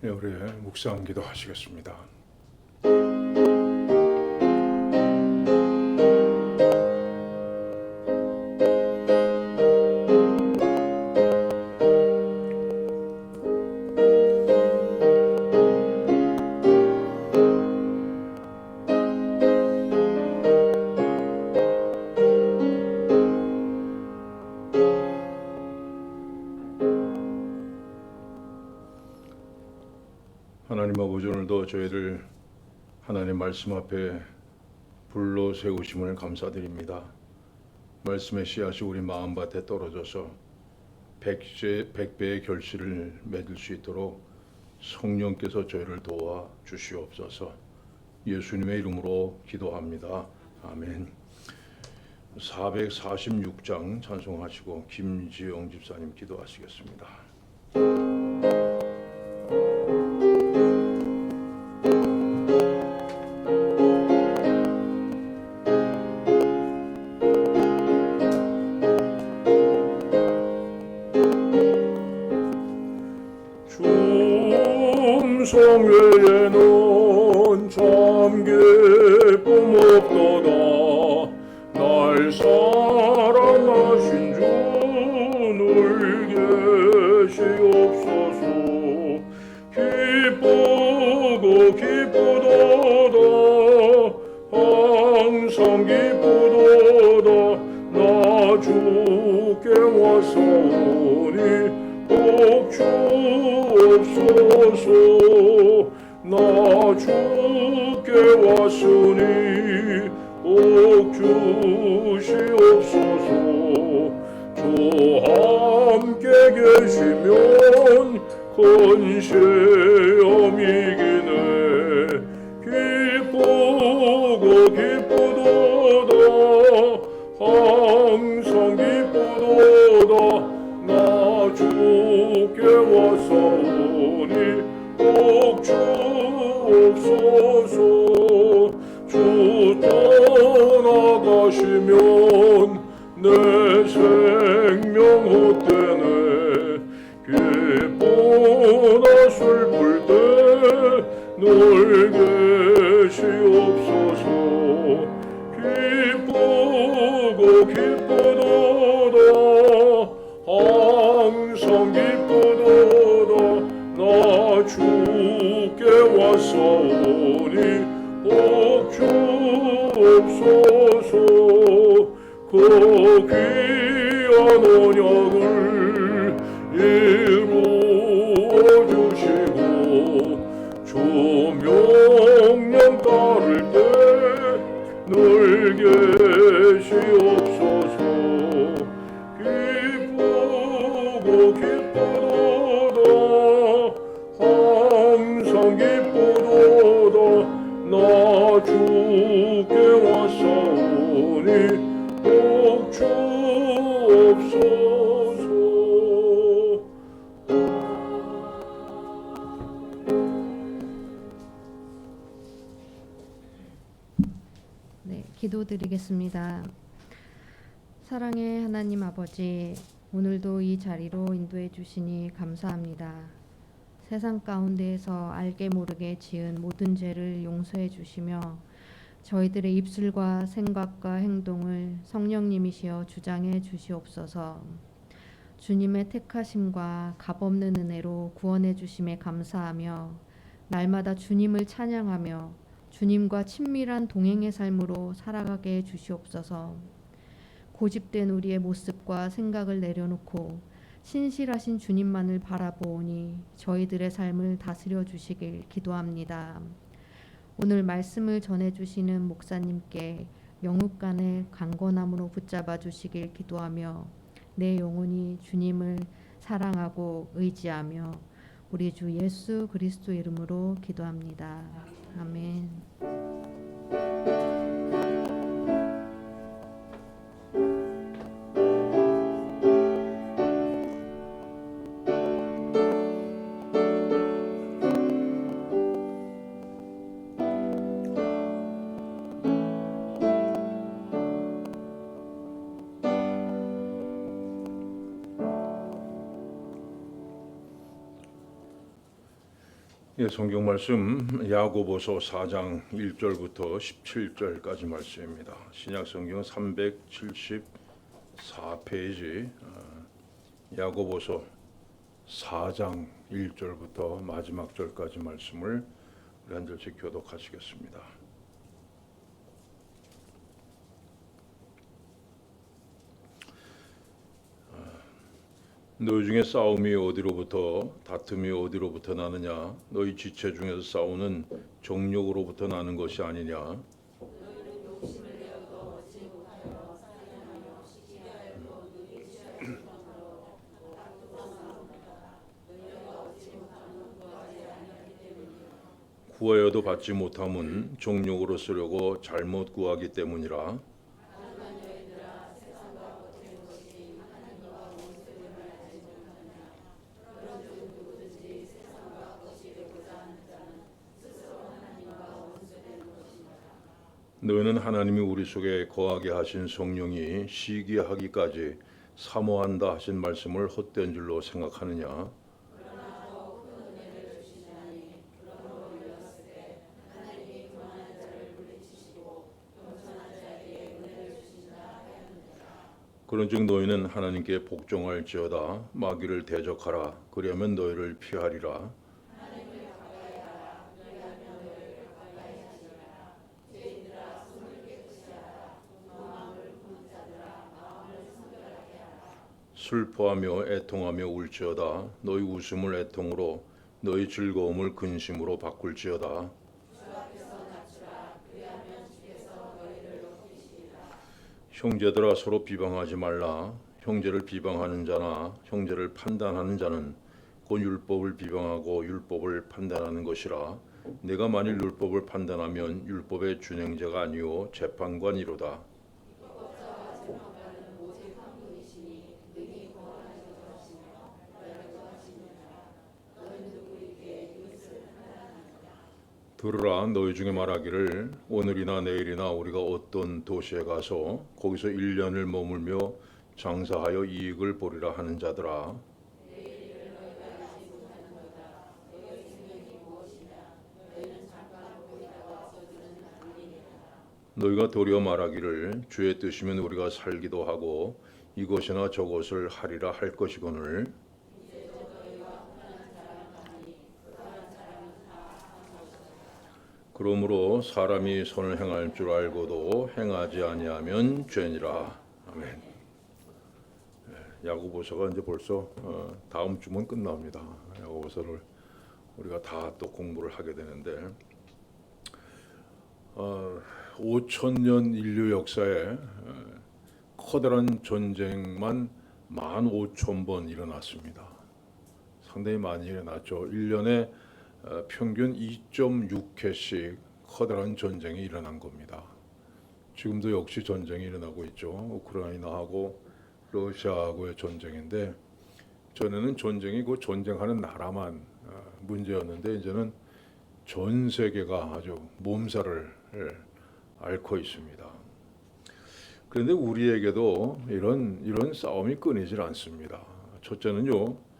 네, 우리 묵상 기도하시겠습니다. 하나님 아버지, 오늘도 저희를 하나님 말씀 앞에 불러 세우심을 감사드립니다. 말씀의 씨앗이 우리 마음밭에 떨어져서 백배의 결실을 맺을 수 있도록 성령께서 저희를 도와 주시옵소서. 예수님의 이름으로 기도합니다. 아멘. 446장 찬송하시고 김지영 집사님 기도하시겠습니다. 성회에는 참 기쁨 없도다. 날 사랑하신 주 늘 계시옵소서. 기쁘고 기쁘도다. 항상 기쁘도다. 나 주께 왔사오니 복 주옵소서. 나 주께 왔으니 복 주시옵소서. 주 함께 계시면 큰 시험 이기네. 기쁘고 기쁘도다. 항상 기쁘도다. 나 주께 왔사오니 복 주옵소서. 주 떠나가시면 내 생명 헛되네. 기쁘나 슬플 때 늘 계시옵소서. 기쁘고 기쁘도다. 항상 기쁘도다. 나 주께 왔사오니 복 주옵소서. 그 귀한 언약을 이루어주시고 주 명령 따를 때 늘 계시옵소서. 기쁘고 기쁘도다. 항상 기쁘도다. 나 주께 왔사오니 복 주옵소서. 네, 기도드리겠습니다. 사랑의 하나님 아버지, 오늘도 이 자리로 인도해 주시니 감사합니다. 세상 가운데에서 알게 모르게 지은 모든 죄를 용서해 주시며 저희들의 입술과 생각과 행동을 성령님이시여 주장해 주시옵소서. 주님의 택하심과 값없는 은혜로 구원해 주심에 감사하며 날마다 주님을 찬양하며 주님과 친밀한 동행의 삶으로 살아가게 해 주시옵소서. 고집된 우리의 모습과 생각을 내려놓고 신실하신 주님만을 바라보오니 저희들의 삶을 다스려 주시길 기도합니다. 오늘 말씀을 전해주시는 목사님께 영육간의 강건함으로 붙잡아 주시길 기도하며 내 영혼이 주님을 사랑하고 의지하며 우리 주 예수 그리스도 이름으로 기도합니다. 아멘. 예, 성경 말씀 야고보서 4장 1절부터 17절까지 말씀입니다. 신약 성경 374페이지 야고보서 4장 1절부터 마지막 절까지 말씀을 우리 한 절씩 교독하시겠습니다. 너희 중에 싸움이 어디로부터 다툼이 어디로부터 나느냐? 너희 지체 중에서 싸우는 정욕으로부터 나는 것이 아니냐? 구하여도 받지 못함은 정욕으로 쓰려고 잘못 구하기 때문이라. 너희는 하나님이 우리 속에 거하게 하신 성령이 시기하기까지 사모한다 하신 말씀을 헛된 줄로 생각하느냐? 그런즉 너희는 하나님께 복종할지어다. 마귀를 대적하라. 그리하면 너희를 피하리라. 슬퍼하며 애통하며 울지어다. 너희 웃음을 애통으로 너희 즐거움을 근심으로 바꿀지어다. 형제들아 서로 비방하지 말라. 형제를 비방하는 자나 형제를 판단하는 자는 곧 율법을 비방하고 율법을 판단하는 것이라. 내가 만일 율법을 판단하면 율법의 준행자가 아니요 재판관이로다. 들으라. 너희 중에 말하기를 오늘이나 내일이나 우리가 어떤 도시에 가서 거기서 1년을 머물며 장사하여 이익을 보리라 하는 자들아. 너희가 도리어 말하기를 주의 뜻이면 우리가 살기도 하고 이것이나 저것을 하리라 할 것이거늘. 그러므로 사람이 선을 행할 줄 알고도 행하지 아니하면 죄니라. 아멘. 야고보서가 이제 벌써 다음 주면 끝납니다. 야고보서를 우리가 다 또 공부를 하게 되는데 5,000년 인류 역사에 커다란 전쟁만 15,000번 일어났습니다. 상당히 많이 일어났죠. 1년에 평균 2.6회씩 커다란 전쟁이 일어난 겁니다. 지금도 역시 전쟁이 일어나고 있죠. 우크라이나하고 러시아하고의 전쟁인데 전에는 전쟁이 그 전쟁하는 나라만 문제였는데 이제는 전 세계가 아주 몸살을 앓고 있습니다. 그런데 우리에게도 이런 싸움이 끊이질 않습니다. 첫째는요.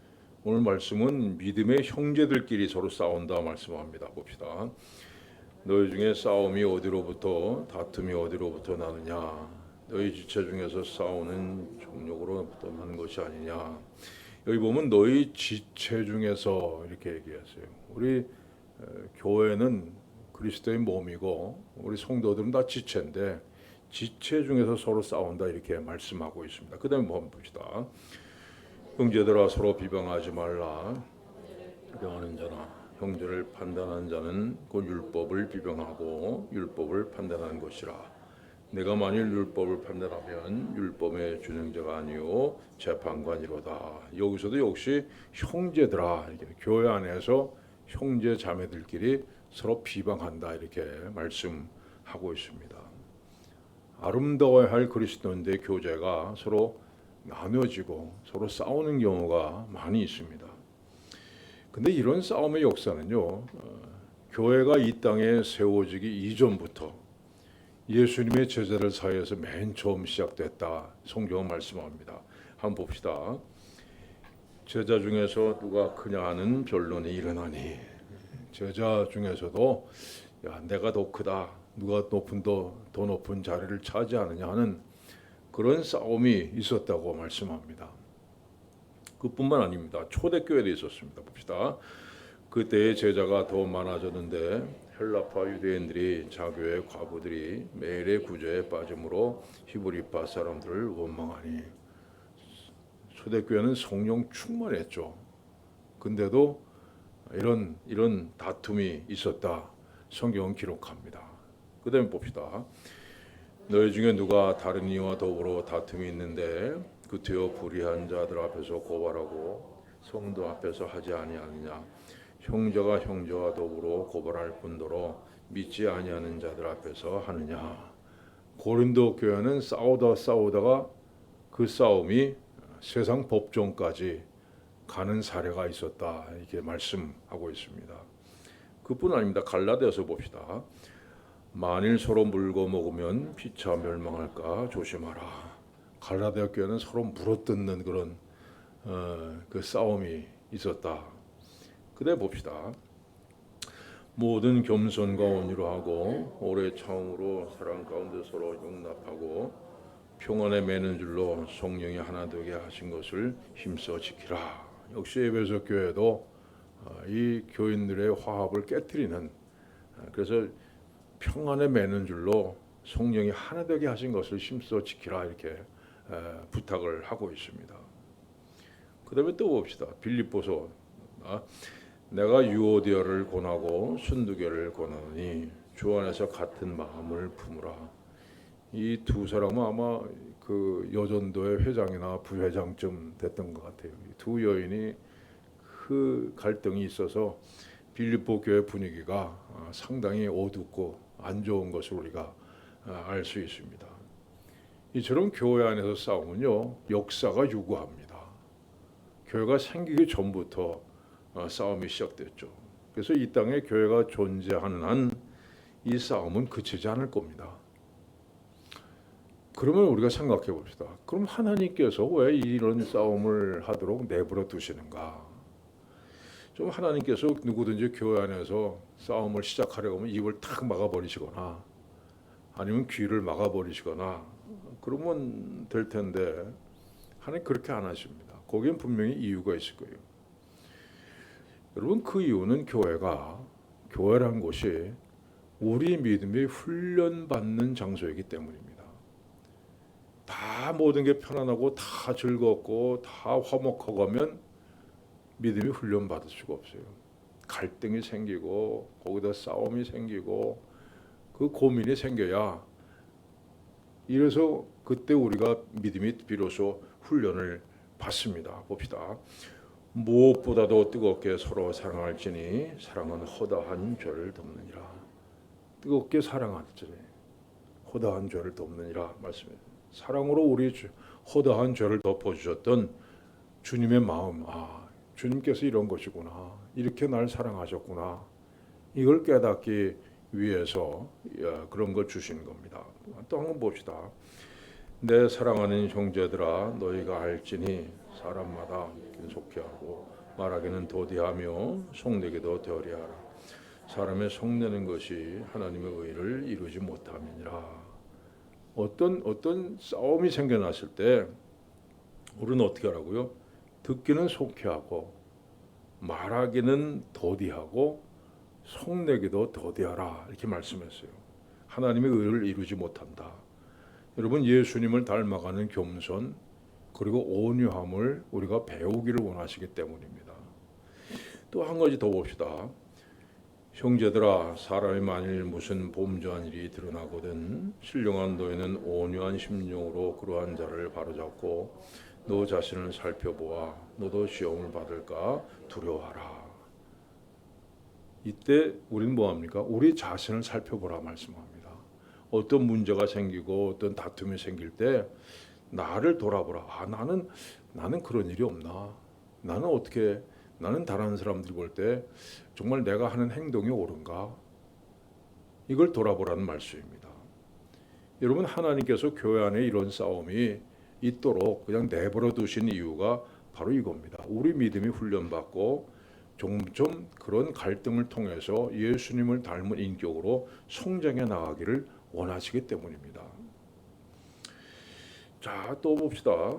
오늘 말씀은 믿음의 형제들끼리 서로 싸운다 말씀합니다. 봅시다. 너희 중에 싸움이 어디로부터 다툼이 어디로부터 나느냐? 너희 지체 중에서 싸우는 정욕으로부터 나는 것이 아니냐? 여기 보면 너희 지체 중에서 이렇게 얘기했어요. 우리 교회는 그리스도의 몸이고 우리 성도들은 다 지체인데 지체 중에서 서로 싸운다 이렇게 말씀하고 있습니다. 그 다음에 한번 봅시다. 형제들아 서로 비방하지 말라. 비방하는 자나 형제를 판단하는 자는 곧 율법을 비방하고 율법을 판단하는 것이라. 내가 만일 율법을 판단하면 율법의 준행자가 아니요 재판관이로다. 여기서도 역시 형제들아 이렇게 교회 안에서 형제 자매들끼리 서로 비방한다 이렇게 말씀하고 있습니다. 아름다워야 할 그리스도인의 교제가 서로 나눠지고 서로 싸우는 경우가 많이 있습니다. 근데 이런 싸움의 역사는요, 교회가 이 땅에 세워지기 이전부터 예수님의 제자들 사이에서 맨 처음 시작됐다. 성경은 말씀합니다. 한번 봅시다. 제자 중에서 누가 크냐 하는 변론이 일어나니 제자 중에서도 야, 내가 더 크다, 누가 더 높은 자리를 차지하느냐 하는 그런 싸움이 있었다고 말씀합니다. 그뿐만 아닙니다. 초대교회도 있었습니다. 봅시다. 그때의 제자가 더 많아졌는데 헬라파 유대인들이 자교의 과부들이 매일의 구제에 빠짐으로 히브리파 사람들을 원망하니, 초대교회는 성령 충만했죠. 근데도 이런 다툼이 있었다. 성경은 기록합니다. 그다음에 봅시다. 너희 중에 누가 다른 이와 더불어 다툼이 있는데 구태여 불의한 자들 앞에서 고발하고 성도 앞에서 하지 아니하느냐. 형제가 형제와 더불어 고발할 뿐더러 믿지 아니하는 자들 앞에서 하느냐. 고린도 교회는 싸우다가 그 싸움이 세상 법정까지 가는 사례가 있었다. 이렇게 말씀하고 있습니다. 그뿐 아닙니다. 갈라디아서 봅시다. 만일 서로 물고 먹으면 피차 멸망할까 조심하라. 갈라디아 교회는 서로 물어뜯는 그런 그 싸움이 있었다. 그다음 봅시다. 모든 겸손과 온유로 하고 오래 참음으로 사랑 가운데 서로 용납하고 평안에 매는 줄로 성령이 하나 되게 하신 것을 힘써 지키라. 역시 에베소 교회도 이 교인들의 화합을 깨뜨리는, 그래서 평안에 매는 줄로 성령이 하나 되게 하신 것을 힘써 지키라 이렇게 부탁을 하고 있습니다. 그다음에 또 봅시다. 빌립보서 내가 유오디아를 권하고 순두계를 권하니 주 안에서 같은 마음을 품으라. 이 두 사람은 아마 그 여전도의 회장이나 부회장쯤 됐던 것 같아요. 이 두 여인이 그 갈등이 있어서 빌립보 교회 분위기가 상당히 어둡고 안 좋은 것을 우리가 알 수 있습니다. 이처럼 교회 안에서 싸움은요, 역사가 요구합니다. 교회가 생기기 전부터 싸움이 시작됐죠. 그래서 이 땅에 교회가 존재하는 한 이 싸움은 그치지 않을 겁니다. 그러면 우리가 생각해 봅시다. 그럼 하나님께서 왜 이런 싸움을 하도록 내버려 두시는가? 좀 하나님께서 누구든지 교회 안에서 싸움을 시작하려고 하면 입을 탁 막아버리시거나 아니면 귀를 막아버리시거나 그러면 될 텐데 하나님 그렇게 안 하십니다. 거기엔 분명히 이유가 있을 거예요. 여러분, 그 이유는 교회란 곳이 우리 믿음이 훈련받는 장소이기 때문입니다. 다 모든 게 편안하고 다 즐겁고 다 화목하고 하면 믿음이 훈련받을 수가 없어요. 갈등이 생기고 거기다 싸움이 생기고 그 고민이 생겨야, 이래서 그때 우리가 믿음이 비로소 훈련을 받습니다. 봅시다. 무엇보다도 뜨겁게 서로 사랑할지니 사랑은 허다한 죄를 덮느니라. 뜨겁게 사랑할지니 허다한 죄를 덮느니라 말씀입니다. 사랑으로 우리 허다한 죄를 덮어주셨던 주님의 마음, 주님께서 이런 것이구나, 이렇게 날 사랑하셨구나, 이걸 깨닫기 위해서 그런 걸 주시는 겁니다. 또 한번 봅시다. 내 사랑하는 형제들아 너희가 알지니 사람마다 속히 하고 말하기는 더디하며 속내기도 더디하라. 사람의 속내는 것이 하나님의 의를 이루지 못함이니라. 어떤 싸움이 생겨났을 때 우리는 어떻게 하라고요? 듣기는 속히 하고 말하기는 더디하고 속내기도 더디하라 이렇게 말씀했어요. 하나님의 의를 이루지 못한다. 여러분, 예수님을 닮아가는 겸손 그리고 온유함을 우리가 배우기를 원하시기 때문입니다. 또 한 가지 더 봅시다. 형제들아 사람이 만일 무슨 범죄한 일이 드러나거든 신령한 너희는 온유한 심령으로 그러한 자를 바로잡고 너 자신을 살펴보아 너도 시험을 받을까 두려워하라. 이때 우리는 뭐합니까? 우리 자신을 살펴보라 말씀합니다. 어떤 문제가 생기고 어떤 다툼이 생길 때 나를 돌아보라. 나는 그런 일이 없나? 나는 다른 사람들 볼 때 정말 내가 하는 행동이 옳은가? 이걸 돌아보라는 말씀입니다. 여러분, 하나님께서 교회 안에 이런 싸움이 있도록 그냥 내버려 두신 이유가 바로 이겁니다. 우리 믿음이 훈련받고 점점 그런 갈등을 통해서 예수님을 닮은 인격으로 성장해 나가기를 원하시기 때문입니다. 자, 또 봅시다.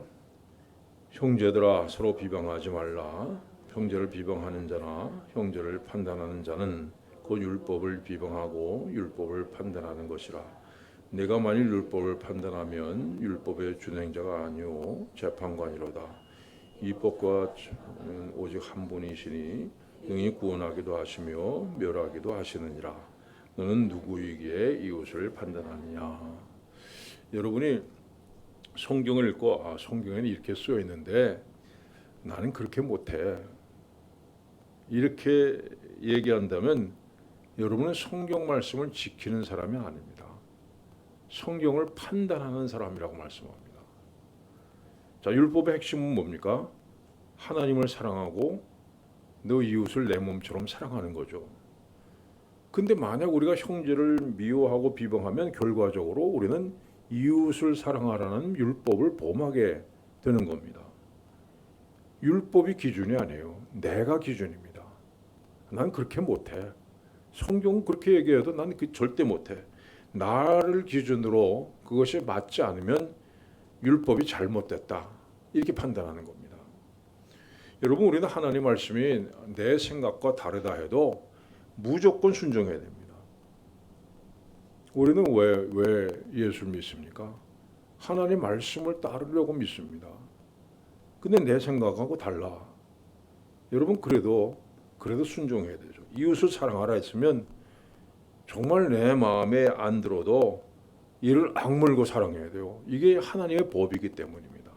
형제들아 서로 비방하지 말라. 형제를 비방하는 자나 형제를 판단하는 자는 곧 율법을 비방하고 율법을 판단하는 것이라. 내가 만일 율법을 판단하면 율법의 준행자가 아니오 재판관이로다. 이 법과 오직 한 분이시니 능히 구원하기도 하시며 멸하기도 하시느니라. 너는 누구이기에 이웃을 판단하느냐. 여러분이 성경을 읽고 성경에는 이렇게 쓰여 있는데 나는 그렇게 못해. 이렇게 얘기한다면 여러분은 성경 말씀을 지키는 사람이 아닙니다. 성경을 판단하는 사람이라고 말씀합니다. 자, 율법의 핵심은 뭡니까? 하나님을 사랑하고 너 이웃을 내 몸처럼 사랑하는 거죠. 근데 만약 우리가 형제를 미워하고 비방하면 결과적으로 우리는 이웃을 사랑하라는 율법을 범하게 되는 겁니다. 율법이 기준이 아니에요. 내가 기준입니다. 난 그렇게 못해. 성경은 그렇게 얘기해도 난 절대 못해. 나를 기준으로 그것이 맞지 않으면 율법이 잘못됐다. 이렇게 판단하는 겁니다. 여러분, 우리는 하나님 말씀이 내 생각과 다르다 해도 무조건 순종해야 됩니다. 우리는 왜 예수를 믿습니까? 하나님 말씀을 따르려고 믿습니다. 근데 내 생각하고 달라. 여러분, 그래도 순종해야 되죠. 이웃을 사랑하라 했으면 정말 내 마음에 안 들어도 이를 악물고 사랑해야 돼요. 이게 하나님의 법이기 때문입니다.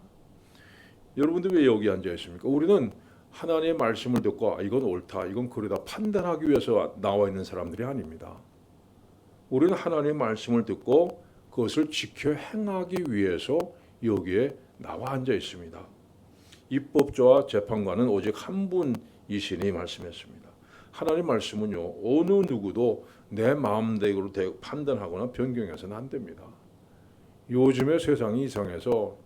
여러분들 왜 여기 앉아 있습니까? 우리는 하나님의 말씀을 듣고 이건 옳다, 이건 그러다 판단하기 위해서 나와 있는 사람들이 아닙니다. 우리는 하나님의 말씀을 듣고 그것을 지켜 행하기 위해서 여기에 나와 앉아 있습니다. 입법자와 재판관은 오직 한 분이시니 말씀했습니다. 하나님 말씀은요, 어느 누구도 내 마음대로 판단하거나 변경해서는 안 됩니다. 요즘의 세상이 이상해서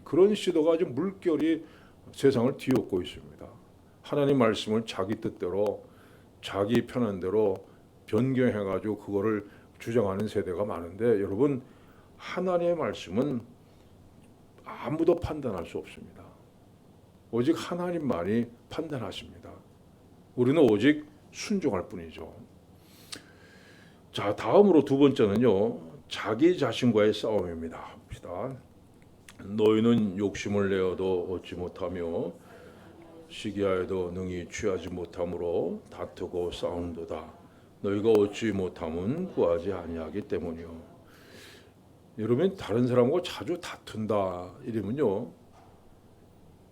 그런 시도가 아주 물결이 세상을 뒤엎고 있습니다. 하나님 말씀을 자기 뜻대로 자기 편한 대로 변경해가지고 그거를 주장하는 세대가 많은데, 여러분, 하나님의 말씀은 아무도 판단할 수 없습니다. 오직 하나님만이 판단하십니다. 우리는 오직 순종할 뿐이죠. 자, 다음으로 두 번째는요, 자기 자신과의 싸움입니다. 봅시다. 너희는 욕심을 내어도 얻지 못하며 시기하여도 능히 취하지 못함으로 다투고 싸운도다. 너희가 얻지 못함은 구하지 아니하기 때문이요. 여러분, 다른 사람과 자주 다툰다 이러면요,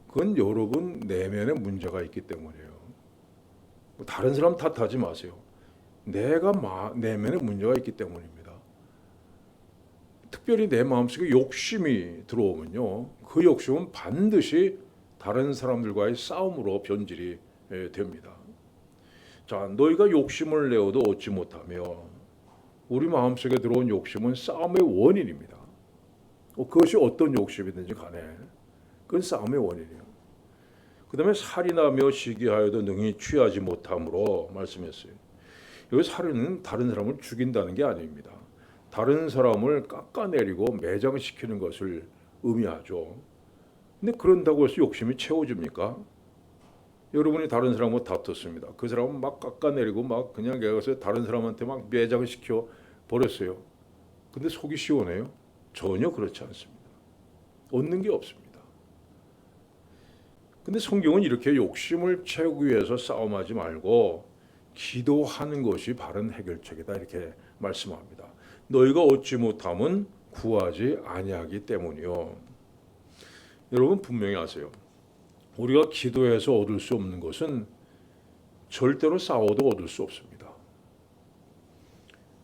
그건 여러분 내면에 문제가 있기 때문이에요. 다른 사람 탓하지 마세요. 내가 내면에 문제가 있기 때문입니다. 특별히 내 마음속에 욕심이 들어오면요, 그 욕심은 반드시 다른 사람들과의 싸움으로 변질이 됩니다. 자, 너희가 욕심을 내어도 얻지 못하며, 우리 마음속에 들어온 욕심은 싸움의 원인입니다. 그것이 어떤 욕심이든지 간에 그건 싸움의 원인이에요. 그 다음에 살인하며 시기하여도 능히 취하지 못함으로 말씀했어요. 여기 살인은 다른 사람을 죽인다는 게 아닙니다. 다른 사람을 깎아내리고 매장시키는 것을 의미하죠. 근데 그런다고 해서 욕심이 채워집니까? 여러분이 다른 사람하고 다퉜습니다. 그 사람은 막 깎아내리고 막 그냥 가서 다른 사람한테 막 매장시켜 버렸어요. 근데 속이 시원해요? 전혀 그렇지 않습니다. 얻는 게 없습니다. 근데 성경은 이렇게 욕심을 채우기 위해서 싸움하지 말고 기도하는 것이 바른 해결책이다 이렇게 말씀합니다. 너희가 얻지 못함은 구하지 아니하기 때문이요. 여러분, 분명히 아세요. 우리가 기도해서 얻을 수 없는 것은 절대로 싸워도 얻을 수 없습니다.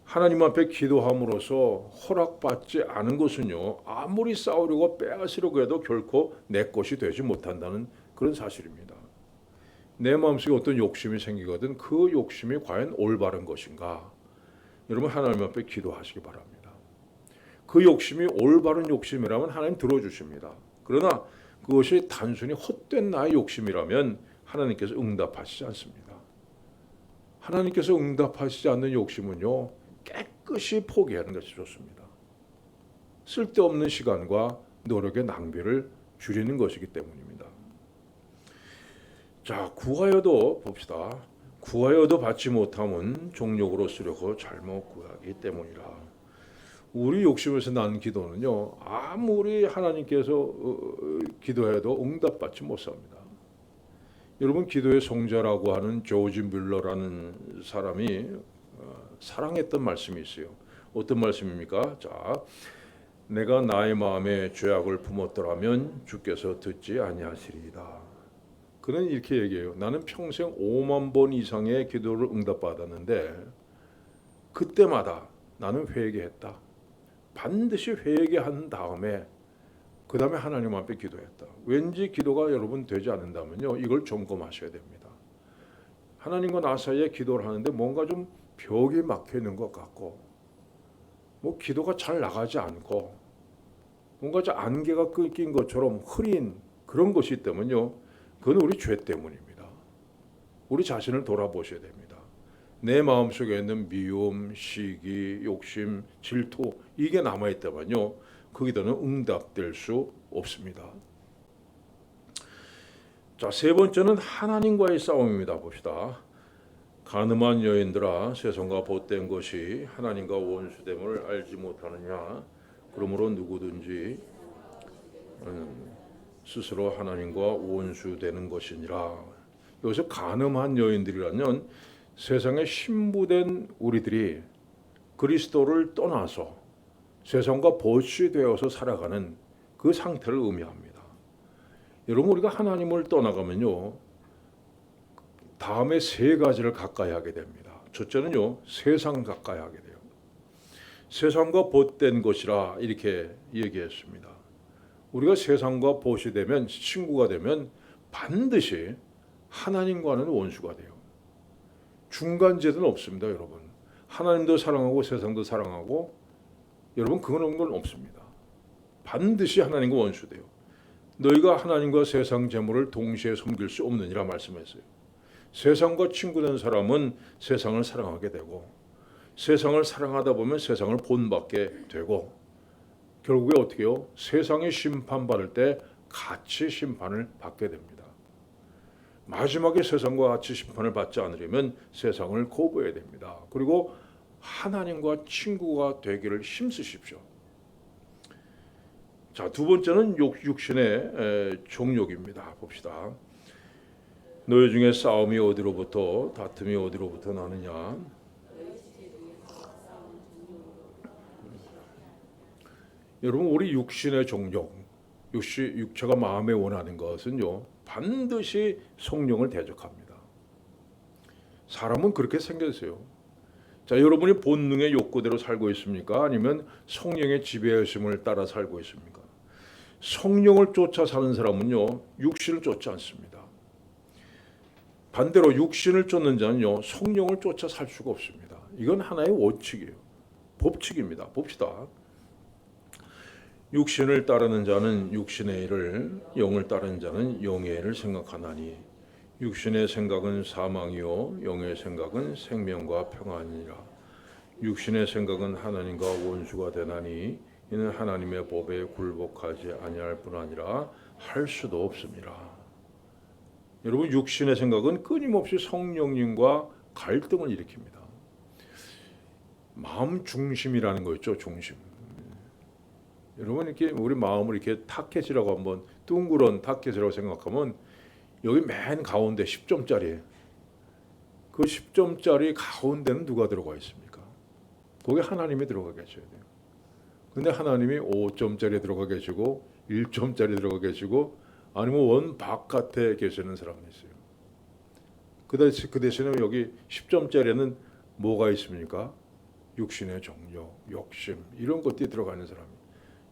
하나님 앞에 기도함으로써 허락받지 않은 것은요, 아무리 싸우려고 빼앗으려고 해도 결코 내 것이 되지 못한다는 그런 사실입니다. 내 마음속에 어떤 욕심이 생기거든 그 욕심이 과연 올바른 것인가? 여러분, 하나님 앞에 기도하시기 바랍니다. 그 욕심이 올바른 욕심이라면 하나님 들어주십니다. 그러나 그것이 단순히 헛된 나의 욕심이라면 하나님께서 응답하시지 않습니다. 하나님께서 응답하시지 않는 욕심은요, 깨끗이 포기하는 것이 좋습니다. 쓸데없는 시간과 노력의 낭비를 줄이는 것이기 때문입니다. 자, 구하여도 봅시다. 구하여도 받지 못함은 종욕으로 쓰려고 잘못 구하기 때문이라. 우리 욕심에서 난 기도는요, 아무리 하나님께서 기도해도 응답받지 못합니다. 여러분, 기도의 성자라고 하는 조지 뮬러라는 사람이 사랑했던 말씀이 있어요. 어떤 말씀입니까? 자, 내가 나의 마음에 죄악을 품었더라면 주께서 듣지 아니하시리이다. 그는 이렇게 얘기해요. 나는 평생 5만 번 이상의 기도를 응답받았는데 그때마다 나는 회개했다. 반드시 회개한 다음에 그 다음에 하나님 앞에 기도했다. 왠지 기도가 여러분 되지 않는다면요, 이걸 점검하셔야 됩니다. 하나님과 나 사이에 기도를 하는데 뭔가 좀 벽이 막혀 있는 것 같고, 뭐 기도가 잘 나가지 않고, 뭔가 좀 안개가 낀 것처럼 흐린 그런 것이 있다면요, 그건 우리 죄 때문입니다. 우리 자신을 돌아보셔야 됩니다. 내 마음속에 있는 미움, 시기, 욕심, 질투 이게 남아있다면요, 그 기도는 응답될 수 없습니다. 자, 세 번째는 하나님과의 싸움입니다. 봅시다. 가늠한 여인들아, 세상과 보탠 것이 하나님과 원수됨을 알지 못하느냐. 그러므로 누구든지 스스로 하나님과 원수되는 것이니라. 여기서 가늠한 여인들이라면 세상에 신부된 우리들이 그리스도를 떠나서 세상과 보시되어서 살아가는 그 상태를 의미합니다. 여러분, 우리가 하나님을 떠나가면요, 다음에 세 가지를 가까이 하게 됩니다. 첫째는요, 세상을 가까이 하게 돼요. 세상과 보탠 것이라 이렇게 얘기했습니다. 우리가 세상과 보시되면, 친구가 되면 반드시 하나님과는 원수가 돼요. 중간제도는 없습니다, 여러분. 하나님도 사랑하고 세상도 사랑하고, 여러분, 그런 건 없습니다. 반드시 하나님과 원수돼요. 너희가 하나님과 세상 재물을 동시에 섬길 수 없느니라 말씀했어요. 세상과 친구된 사람은 세상을 사랑하게 되고, 세상을 사랑하다 보면 세상을 본받게 되고, 결국에 어떻게 해요? 세상이 심판받을 때 같이 심판을 받게 됩니다. 마지막에 세상과 같이 심판을 받지 않으려면 세상을 거부해야 됩니다. 그리고 하나님과 친구가 되기를 힘쓰십시오. 자, 두 번째는 육신의 정욕입니다. 봅시다. 너희 중에 싸움이 어디로부터, 다툼이 어디로부터 나느냐. 여러분, 우리 육신의 정욕, 육체가 마음에 원하는 것은요, 반드시 성령을 대적합니다. 사람은 그렇게 생겼어요. 자, 여러분이 본능의 욕구대로 살고 있습니까? 아니면 성령의 지배하심을 따라 살고 있습니까? 성령을 쫓아 사는 사람은요, 육신을 쫓지 않습니다. 반대로 육신을 쫓는 자는요, 성령을 쫓아 살 수가 없습니다. 이건 하나의 원칙이에요. 법칙입니다. 봅시다. 육신을 따르는 자는 육신의 일을, 영을 따르는 자는 영의 일을 생각하나니 육신의 생각은 사망이요 영의 생각은 생명과 평안이니라. 육신의 생각은 하나님과 원수가 되나니 이는 하나님의 법에 굴복하지 아니할 뿐 아니라 할 수도 없습니다. 여러분, 육신의 생각은 끊임없이 성령님과 갈등을 일으킵니다. 마음 중심이라는 거 있죠, 중심. 여러분, 이렇게 우리 마음을 이렇게 타켓이라고 한번 둥그런 타켓이라고 생각하면 여기 맨 가운데 10점짜리, 그 10점짜리 가운데는 누가 들어가 있습니까? 거기 하나님이 들어가 계셔야 돼요. 근데 하나님이 5점짜리 들어가 계시고 1점짜리 들어가 계시고 아니면 원 바깥에 계시는 사람이 있어요. 그 대신에 여기 10점짜리는 뭐가 있습니까? 육신의 정욕, 욕심 이런 것들이 들어가는 사람이.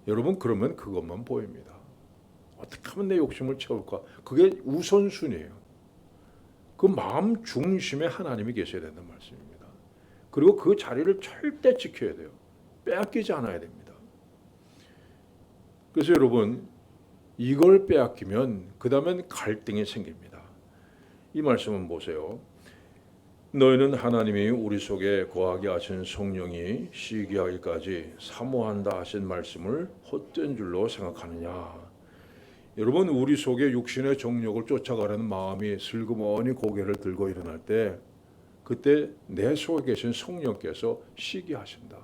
여러분, 그러면 그것만 보입니다. 어떻게 하면 내 욕심을 채울까? 그게 우선순위예요. 그 마음 중심에 하나님이 계셔야 된다는 말씀입니다. 그리고 그 자리를 절대 지켜야 돼요. 빼앗기지 않아야 됩니다. 그래서 여러분, 이걸 빼앗기면 그 다음엔 갈등이 생깁니다. 이 말씀은 보세요. 너희는 하나님이 우리 속에 거하게 하신 성령이 시기하기까지 사모한다 하신 말씀을 헛된 줄로 생각하느냐. 여러분, 우리 속에 육신의 정욕을 쫓아가려는 마음이 슬그머니 고개를 들고 일어날 때 그때 내 속에 계신 성령께서 시기하신다.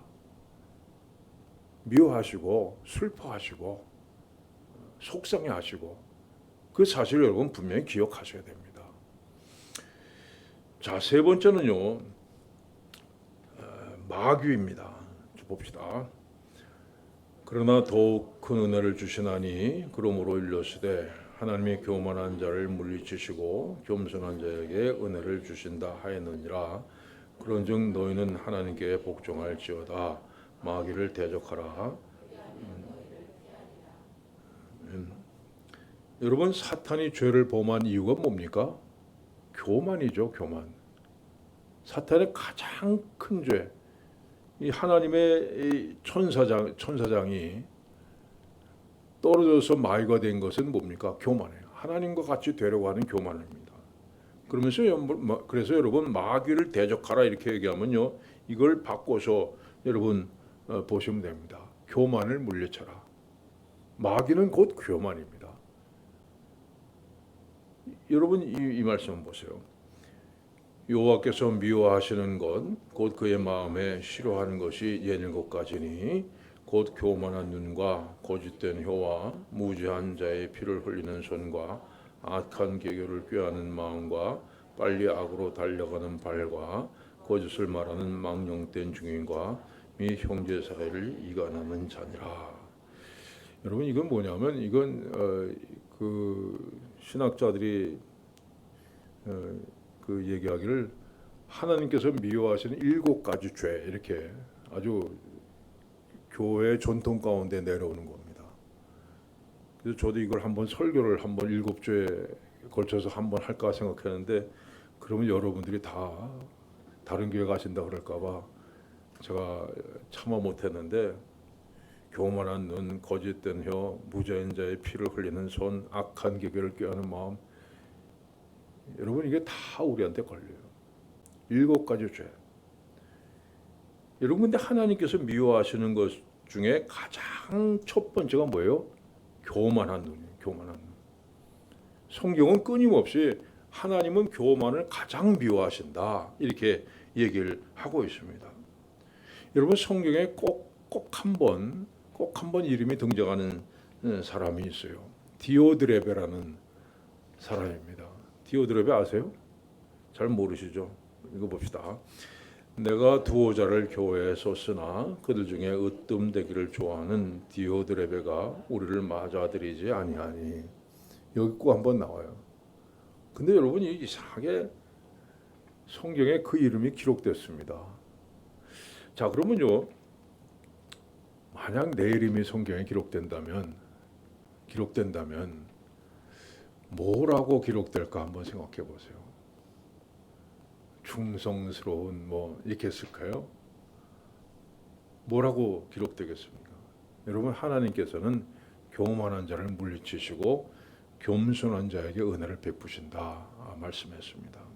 미워하시고 슬퍼하시고 속상해하시고 그 사실을 여러분 분명히 기억하셔야 됩니다. 자, 세 번째는요, 마귀입니다. 봅시다. 그러나 더욱 큰 은혜를 주시나니 그러므로 일러스되 하나님이 교만한 자를 물리치시고 겸손한 자에게 은혜를 주신다 하였느니라. 그런즉 너희는 하나님께 복종할지어다. 마귀를 대적하라. 여러분, 사탄이 죄를 범한 이유가 뭡니까? 교만이죠, 교만. 사탄의 가장 큰 죄, 이 하나님의 천사장이 떨어져서 마귀가 된 것은 뭡니까? 교만이에요. 하나님과 같이 되려고 하는 교만입니다. 그래서 여러분 마귀를 대적하라 이렇게 얘기하면요, 이걸 바꿔서 여러분 보시면 됩니다. 교만을 물리쳐라. 마귀는 곧 교만입니다. 여러분 이 말씀 보세요. 여호와께서 미워하시는 것 곧 그의 마음에 싫어하는 것이 예닐곱 가지니 곧 교만한 눈과 거짓된 혀와 무지한 자의 피를 흘리는 손과 악한 계교를 꾀하는 마음과 빨리 악으로 달려가는 발과 거짓을 말하는 망령된 증인과 미 형제 사이를 이간하는 자니라. 여러분, 이건 뭐냐면 이건 그 신학자들이 그 얘기하기를 하나님께서 미워하시는 7가지 죄, 이렇게 아주 교회 전통 가운데 내려오는 겁니다. 그래서 저도 이걸 한번 설교를 한번 7주에 걸쳐서 한번 할까 생각했는데, 그러면 여러분들이 다 다른 교회 가신다 그럴까봐 제가 참아 못했는데, 교만한 눈, 거짓된 혀, 무죄인 자의 피를 흘리는 손, 악한 계교를 꾀하는 마음, 여러분 이게 다 우리한테 걸려요. 7가지 죄. 여러분, 근데 하나님께서 미워하시는 것 중에 가장 첫 번째가 뭐예요? 교만한 눈이에요. 교만한 눈. 성경은 끊임없이 하나님은 교만을 가장 미워하신다 이렇게 얘기를 하고 있습니다. 여러분, 성경에 꼭 한 번 이름이 등장하는 사람이 있어요. 디오드레베라는 사람입니다. 디오드레베 아세요? 잘 모르시죠? 이거 봅시다. 내가 두어 자를 교회에 썼으나 그들 중에 으뜸되기를 좋아하는 디오드레베가 우리를 맞아들이지 아니하니. 여기 꼭 한번 나와요. 근데 여러분, 이상하게 성경에 그 이름이 기록됐습니다. 자, 그러면요, 만약 내 이름이 성경에 기록된다면 뭐라고 기록될까 한번 생각해 보세요. 충성스러운 뭐 이렇게 했을까요? 뭐라고 기록되겠습니까? 여러분, 하나님께서는 교만한 자를 물리치시고 겸손한 자에게 은혜를 베푸신다 말씀했습니다.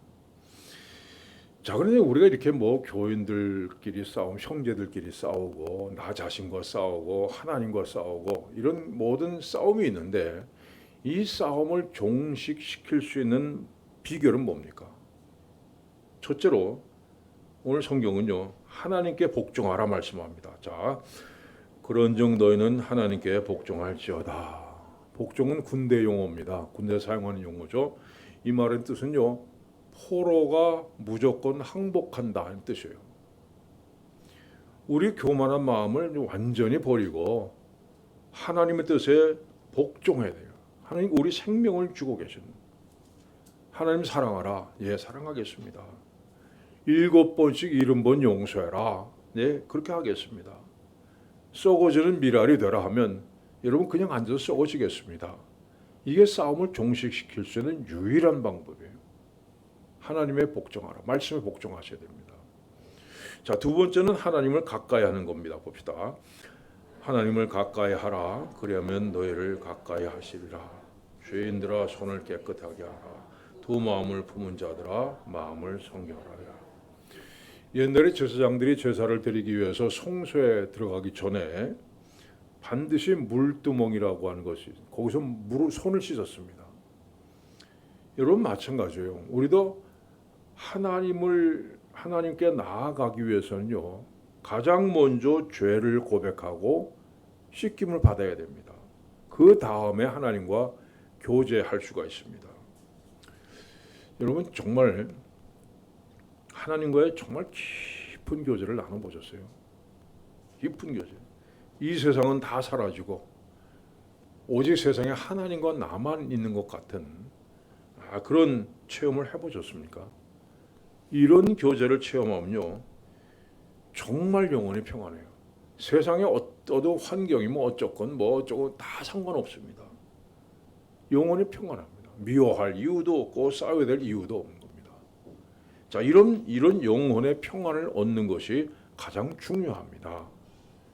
자, 그런데 우리가 이렇게 뭐 교인들끼리 싸움, 형제들끼리 싸우고 나 자신과 싸우고 하나님과 싸우고 이런 모든 싸움이 있는데, 이 싸움을 종식시킬 수 있는 비결은 뭡니까? 첫째로 오늘 성경은요, 하나님께 복종하라 말씀합니다. 자, 그런즉 너희는 하나님께 복종할지어다. 복종은 군대 용어입니다. 군대 사용하는 용어죠. 이 말의 뜻은요, 포로가 무조건 항복한다 는 뜻이에요. 우리 교만한 마음을 완전히 버리고 하나님의 뜻에 복종해야 돼요. 하나님 우리 생명을 주고 계신 하나님 사랑하라. 예, 사랑하겠습니다. 7번씩 70번 용서해라. 예, 그렇게 하겠습니다. 썩어지는 미랄이 되라 하면 여러분 그냥 앉아서 썩어지겠습니다. 이게 싸움을 종식시킬 수 있는 유일한 방법이에요. 하나님의 복종하라. 말씀에 복종하셔야 됩니다. 자, 두 번째는 하나님을 가까이 하는 겁니다. 봅시다. 하나님을 가까이 하라. 그러면 너희를 가까이 하시리라. 죄인들아 손을 깨끗하게 하라. 그 마음을 품은 자들아 마음을 성결하라. 옛날에 제사장들이 제사를 드리기 위해서 성소에 들어가기 전에 반드시 물두멍이라고 하는 것이 거기서 손을 씻었습니다. 여러분 마찬가지예요. 우리도 하나님께 나아가기 위해서는요. 가장 먼저 죄를 고백하고 씻김을 받아야 됩니다. 그 다음에 하나님과 교제할 수가 있습니다. 여러분 정말 하나님과의 정말 깊은 교제를 나눠보셨어요? 깊은 교제. 이 세상은 다 사라지고 오직 세상에 하나님과 나만 있는 것 같은 그런 체험을 해보셨습니까? 이런 교제를 체험하면요 정말 영혼이 평안해요. 세상에 어떤 환경이 어쩌건 어쩌고 다 상관없습니다. 영혼이 평안합니다. 미워할 이유도 없고 싸워야 될 이유도 없는 겁니다. 자, 이런 영혼의 평안을 얻는 것이 가장 중요합니다.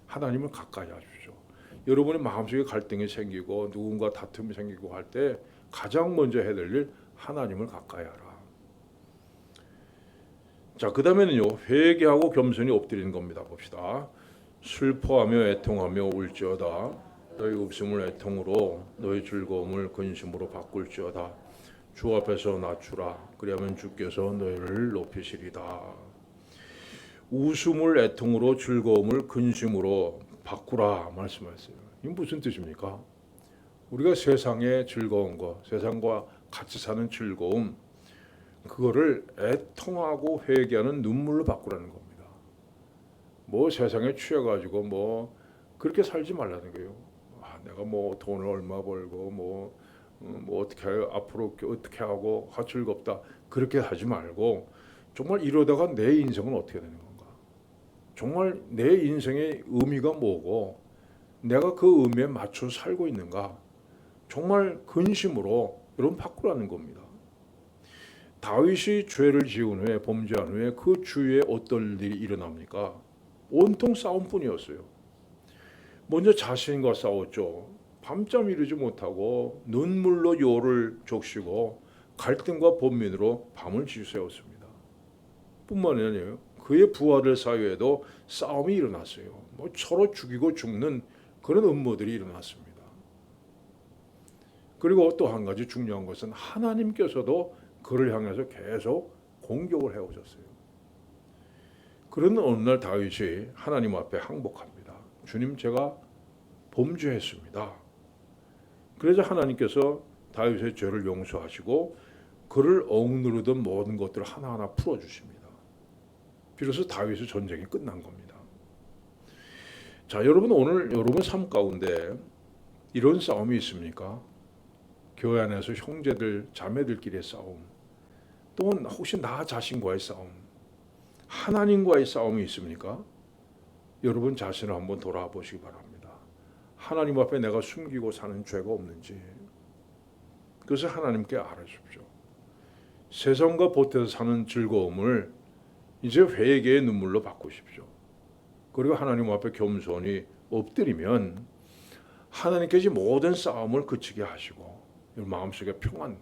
하나님을 가까이 하십시오. 여러분의 마음속에 갈등이 생기고 누군가 다툼이 생기고 할 때 가장 먼저 해야 될 일 하나님을 가까이 하라. 자, 그 다음에는요 회개하고 겸손히 엎드리는 겁니다. 봅시다. 슬퍼하며 애통하며 울지어다. 너희 웃음을 애통으로 너희 즐거움을 근심으로 바꿀지어다. 주 앞에서 낮추라. 그리하면 주께서 너희를 높이시리다. 웃음을 애통으로 즐거움을 근심으로 바꾸라 말씀하셨어요. 이게 무슨 뜻입니까? 우리가 세상의 즐거운 거, 세상과 같이 사는 즐거움, 그거를 애통하고 회개하는 눈물로 바꾸라는 겁니다. 세상에 취해가지고 그렇게 살지 말라는 거예요. 내가 돈을 얼마 벌고 어떻게 앞으로 어떻게 하고 즐겁다 그렇게 하지 말고 정말 이러다가 내 인생은 어떻게 되는 건가? 정말 내 인생의 의미가 뭐고 내가 그 의미에 맞춰 살고 있는가? 정말 근심으로 여러분 바꾸라는 겁니다. 다윗이 죄를 지은 후에 범죄한 후에 그 주위에 어떤 일이 일어납니까? 온통 싸움뿐이었어요. 먼저 자신과 싸웠죠. 밤잠 이루지 못하고 눈물로 요를 적시고 갈등과 번민으로 밤을 지새웠습니다. 뿐만이 아니에요. 그의 부하들 사이에도 싸움이 일어났어요. 서로 죽이고 죽는 그런 음모들이 일어났습니다. 그리고 또 한 가지 중요한 것은 하나님께서도 그를 향해서 계속 공격을 해오셨어요. 그런 어느 날 다윗이 하나님 앞에 항복합니다. 주님, 제가 범죄했습니다. 그래서 하나님께서 다윗의 죄를 용서하시고 그를 억누르던 모든 것들을 하나하나 풀어주십니다. 비로소 다윗의 전쟁이 끝난 겁니다. 자, 여러분 오늘 여러분 삶 가운데 이런 싸움이 있습니까? 교회 안에서 형제들, 자매들끼리의 싸움, 또는 혹시 나 자신과의 싸움, 하나님과의 싸움이 있습니까? 여러분 자신을 한번 돌아보시기 바랍니다. 하나님 앞에 내가 숨기고 사는 죄가 없는지 그것을 하나님께 알아주십시오. 세상과 보태서 사는 즐거움을 이제 회개의 눈물로 바꾸십시오. 그리고 하나님 앞에 겸손히 엎드리면 하나님께서 모든 싸움을 그치게 하시고 마음속에 평안,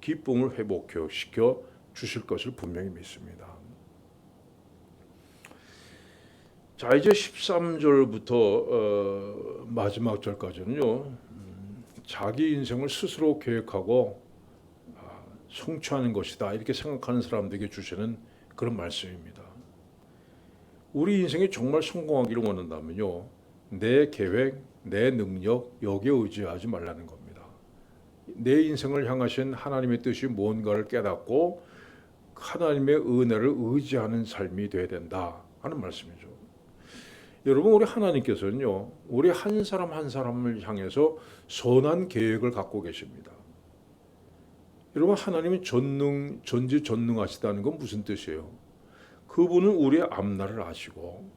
기쁨을 회복시켜 주실 것을 분명히 믿습니다. 자, 이제 13절부터 마지막 절까지는요. 자기 인생을 스스로 계획하고 성취하는 것이다 이렇게 생각하는 사람들에게 주시는 그런 말씀입니다. 우리 인생이 정말 성공하기를 원한다면요. 내 계획, 내 능력 여기에 의지하지 말라는 겁니다. 내 인생을 향하신 하나님의 뜻이 뭔가를 깨닫고 하나님의 은혜를 의지하는 삶이 돼야 된다 하는 말씀이죠. 여러분 우리 하나님께서는요. 우리 한 사람 한 사람을 향해서 선한 계획을 갖고 계십니다. 여러분 하나님은 전지전능하시다는 건 무슨 뜻이에요? 그분은 우리의 앞날을 아시고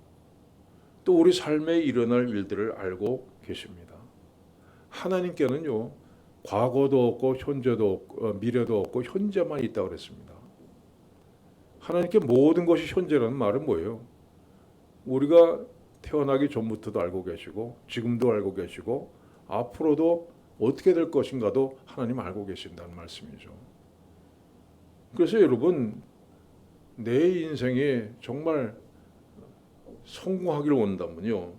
또 우리 삶에 일어날 일들을 알고 계십니다. 하나님께는요. 과거도 없고 현재도 없고 미래도 없고 현재만 있다고 그랬습니다. 하나님께 모든 것이 현재라는 말은 뭐예요? 우리가 태어나기 전부터도 알고 계시고 지금도 알고 계시고 앞으로도 어떻게 될 것인가도 하나님 알고 계신다는 말씀이죠. 그래서 여러분 내 인생에 정말 성공하기를 원한다면요,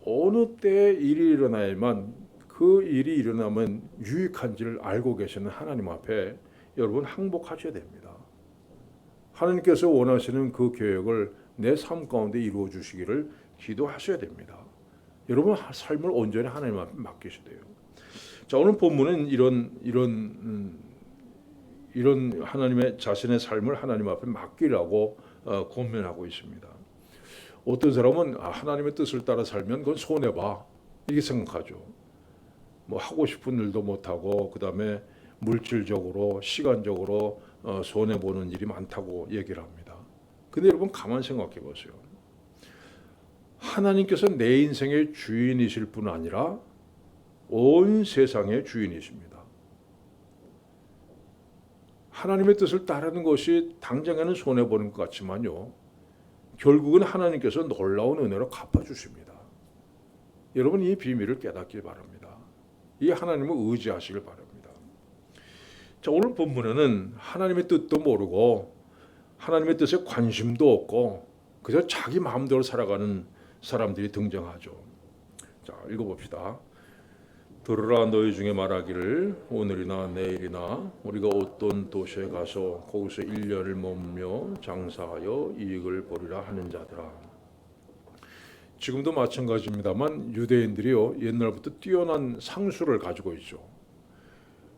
어느 때 일이 일어나야만 그 일이 일어나면 유익한지를 알고 계시는 하나님 앞에 여러분 항복하셔야 됩니다. 하나님께서 원하시는 그 계획을 내 삶 가운데 이루어 주시기를 기도하셔야 됩니다. 여러분 삶을 온전히 하나님 앞에 맡기셔야 돼요. 자, 오늘 본문은 이런 하나님의 자신의 삶을 하나님 앞에 맡기라고 권면하고 있습니다. 어떤 사람은 하나님의 뜻을 따라 살면 그건 손해봐 이렇게 생각하죠. 뭐 하고 싶은 일도 못하고 그 다음에 물질적으로 시간적으로 손해 보는 일이 많다고 얘기를 합니다. 근데 여러분 가만 생각해 보세요. 하나님께서 내 인생의 주인이실 뿐 아니라 온 세상의 주인이십니다. 하나님의 뜻을 따르는 것이 당장에는 손해 보는 것 같지만요, 결국은 하나님께서 놀라운 은혜로 갚아주십니다. 여러분 이 비밀을 깨닫길 바랍니다. 이 하나님을 의지하시길 바랍니다. 자, 오늘 본문에는 하나님의 뜻도 모르고 하나님의 뜻에 관심도 없고 그저 자기 마음대로 살아가는 사람들이 등장하죠. 자, 읽어봅시다. 들으라 너희 중에 말하기를 오늘이나 내일이나 우리가 어떤 도시에 가서 거기서 1년을 머물며 장사하여 이익을 보리라 하는 자들아. 지금도 마찬가지입니다만 유대인들이요 옛날부터 뛰어난 상수를 가지고 있죠.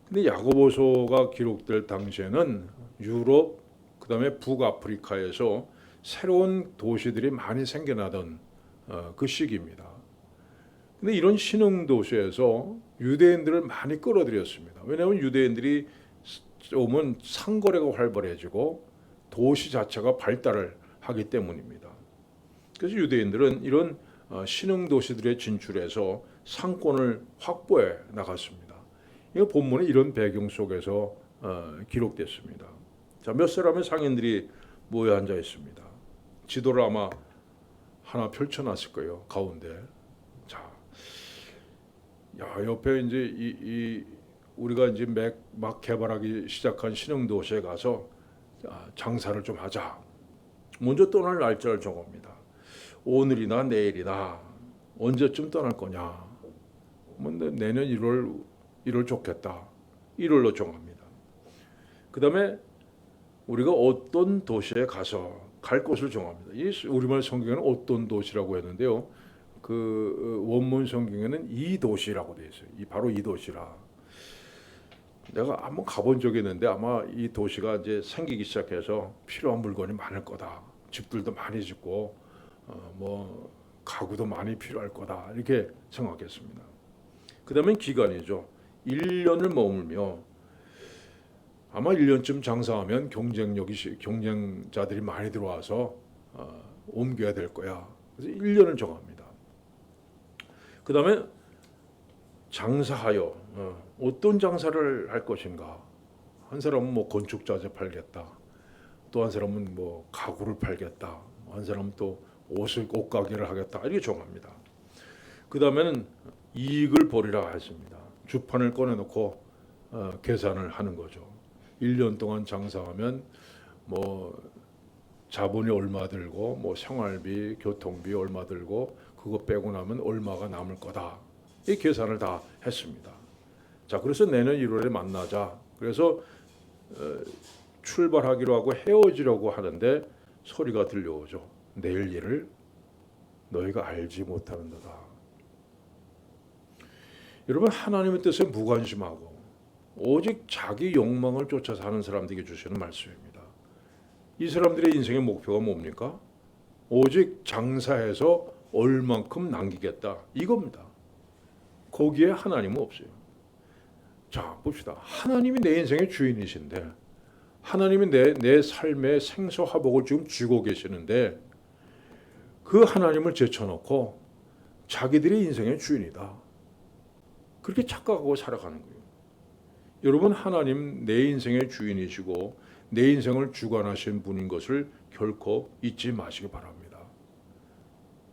근데 야고보서가 기록될 당시에는 유럽 그다음에 북아프리카에서 새로운 도시들이 많이 생겨나던 그 시기입니다. 근데 이런 신흥 도시에서 유대인들을 많이 끌어들였습니다. 왜냐하면 유대인들이 오면 상거래가 활발해지고 도시 자체가 발달을 하기 때문입니다. 그래서 유대인들은 이런 신흥 도시들에 진출해서 상권을 확보해 나갔습니다. 이 본문에 이런 배경 속에서 기록됐습니다. 자, 몇 사람의 상인들이 모여 앉아 있습니다. 지도를 아마 하나 펼쳐놨을 거예요, 가운데. 자, 옆에 이제 우리가 이제 막 개발하기 시작한 신흥 도시에 가서 장사를 좀 하자. 먼저 떠날 날짜를 정합니다. 오늘이나 내일이나 언제쯤 떠날 거냐. 내년 1월 좋겠다. 1월로 정합니다. 그 다음에 우리가 어떤 도시에 가서 갈 곳을 정합니다. 이 우리말 성경에는 어떤 도시라고 했는데요. 그 원문 성경에는 이 도시라고 되어 있어요. 바로 이 도시라. 내가 한번 가본 적이 있는데 아마 이 도시가 이제 생기기 시작해서 필요한 물건이 많을 거다. 집들도 많이 짓고 뭐 가구도 많이 필요할 거다. 이렇게 생각했습니다. 그 다음에 기간이죠. 1년을 머물며 아마 1년쯤 장사하면 경쟁자들이 많이 들어와서 옮겨야 될 거야. 그래서 1년을 정합니다. 그 다음에 장사하여 어떤 장사를 할 것인가. 한 사람은 뭐 건축자재 팔겠다. 또 한 사람은 뭐 가구를 팔겠다. 한 사람은 또 옷가게를 하겠다. 이렇게 정합니다. 그 다음에는 이익을 보리라 했습니다. 주판을 꺼내놓고 계산을 하는 거죠. 1년 동안 장사하면 뭐 자본이 얼마 들고 뭐 생활비, 교통비 얼마 들고 그거 빼고 나면 얼마가 남을 거다. 이 계산을 다 했습니다. 자, 그래서 내년 1월에 만나자. 그래서 출발하기로 하고 헤어지려고 하는데 소리가 들려오죠. 내일 일을 너희가 알지 못하는도다. 여러분 하나님의 뜻에 무관심하고 오직 자기 욕망을 쫓아 사는 사람들에게 주시는 말씀입니다. 이 사람들의 인생의 목표가 뭡니까? 오직 장사해서 얼만큼 남기겠다 이겁니다. 거기에 하나님은 없어요. 자, 봅시다. 하나님이 내 인생의 주인이신데 하나님이 내 삶의 생사화복을 지금 쥐고 계시는데 그 하나님을 제쳐놓고 자기들의 인생의 주인이다. 그렇게 착각하고 살아가는 거예요. 여러분 하나님 내 인생의 주인이시고 내 인생을 주관하신 분인 것을 결코 잊지 마시기 바랍니다.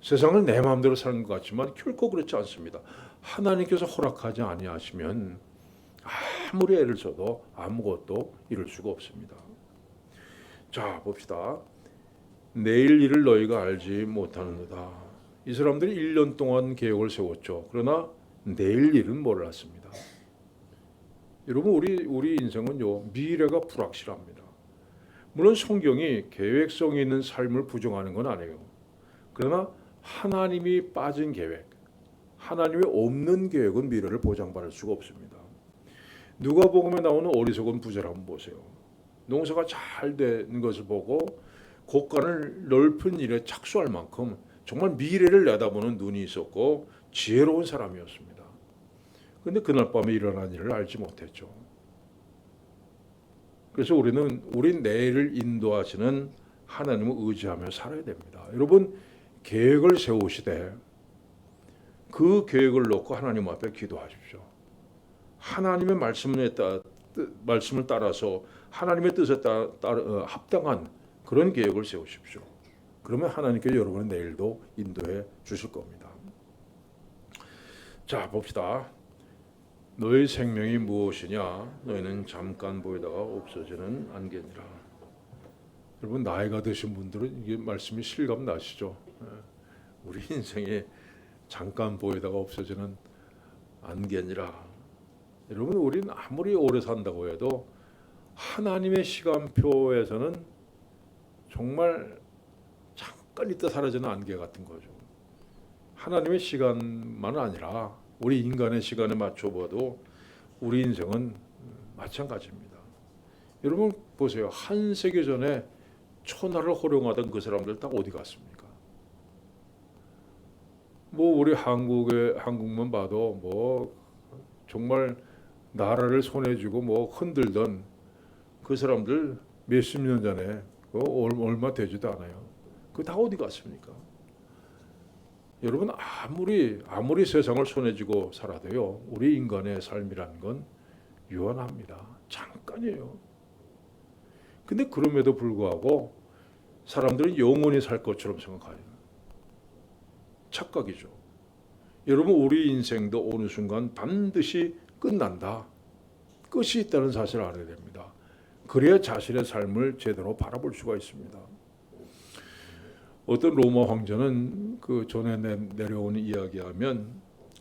세상을 내 마음대로 사는 것 같지만 결코 그렇지 않습니다. 하나님께서 허락하지 아니하시면 아무리 애를 써도 아무것도 이룰 수가 없습니다. 자, 봅시다. 내일 일을 너희가 알지 못하는도다. 이 사람들이 1년 동안 계획을 세웠죠. 그러나 내일 일은 몰랐습니다. 여러분, 우리 인생은요, 미래가 불확실합니다. 물론 성경이 계획성이 있는 삶을 부정하는 건 아니에요. 그러나 하나님이 빠진 계획, 하나님이 없는 계획은 미래를 보장받을 수가 없습니다. 누가복음에 나오는 어리석은 부자를 한번 보세요. 농사가 잘 되는 것을 보고 곳간을 넓은 일에 착수할 만큼 정말 미래를 내다보는 눈이 있었고 지혜로운 사람이었습니다. 그런데 그날 밤에 일어난 일을 알지 못했죠. 그래서 우린 내일을 인도하시는 하나님을 의지하며 살아야 됩니다. 여러분, 계획을 세우시되 그 계획을 놓고 하나님 앞에 기도하십시오. 하나님의 말씀을 따라서 하나님의 뜻에 합당한 그런 계획을 세우십시오. 그러면 하나님께서 여러분의 내일도 인도해 주실 겁니다. 자, 봅시다. 너의 생명이 무엇이냐? 너희는 잠깐 보이다가 없어지는 안개니라. 여러분, 나이가 드신 분들은 이게 말씀이 실감 나시죠? 우리 인생이 잠깐 보이다가 없어지는 안개니라. 여러분, 우리는 아무리 오래 산다고 해도 하나님의 시간표에서는 정말 잠깐 있다 사라지는 안개 같은 거죠. 하나님의 시간만 아니라 우리 인간의 시간에 맞춰봐도 우리 인생은 마찬가지입니다. 여러분 보세요. 한 세기 전에 천하를 호령하던 그 사람들 다 어디 갔습니까? 뭐 우리 한국만 봐도 뭐 정말 나라를 손에 쥐고 뭐 흔들던 그 사람들 몇십 년 전에 얼마 되지도 않아요. 그 다 어디 갔습니까? 여러분, 아무리 세상을 손에 쥐고 살아도요, 우리 인간의 삶이라는 건 유한합니다. 잠깐이에요. 근데 그럼에도 불구하고 사람들은 영원히 살 것처럼 생각해요. 착각이죠. 여러분, 우리 인생도 어느 순간 반드시 끝난다. 끝이 있다는 사실을 알아야 됩니다. 그래야 자신의 삶을 제대로 바라볼 수가 있습니다. 어떤 로마 황제는 그 전에 내려온 이야기하면